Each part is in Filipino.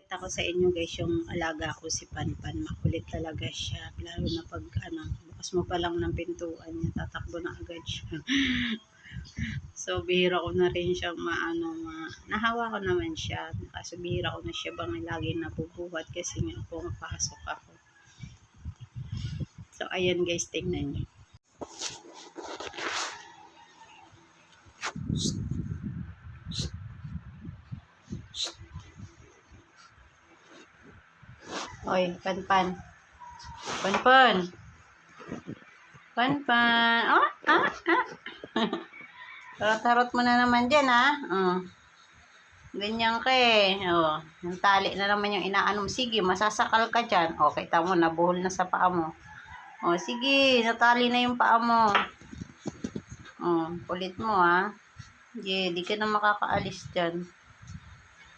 ipapakita ko sa inyo guys yung alaga ko si Panpan. Makulit talaga siya. Lalo na pag bukas mo pa lang ng pintuan niya, tatakbo na agad siya. So, bihira ko na rin siyang nahawa ko naman siya. Kaso bihira ko na siya bang lagi nabubuhat kasi nga pumapasok ako. So, ayan guys, tingnan niyo. Oy, Panpan. Panpan. Panpan. Tarot mo na naman dyan, ha? Ganyan ka eh. Yung tali na naman yung inaano mo. Sige, masasakal ka dyan. Okay, tamo, nabuhol na sa paa mo. Sige, natali na yung paa mo. Kulit mo, ha? Sige, di ka na makakaalis dyan.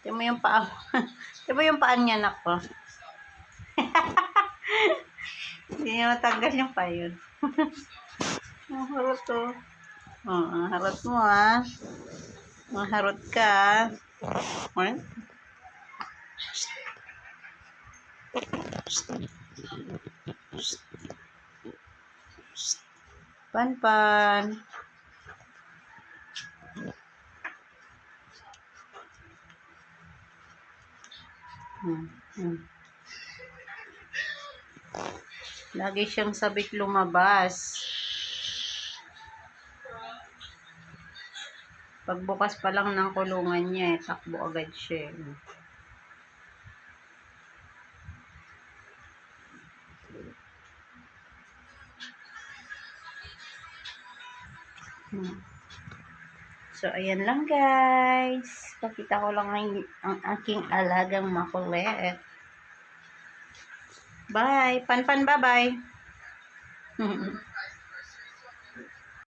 Tignan mo yung paa mo. Tignan mo yung paa niya, anak ko. Hindi niya matanggal yung paa yun. Ang harot to. Ang harot mo, ha? Ang harot ka, ha? Panpan. Lagi siyang sabik lumabas. Pagbukas pa lang ng kulungan niya, takbo agad siya. So, ayan lang guys. Pakita ko lang ang aking alagang makulit. Bye! Panpan, bye-bye!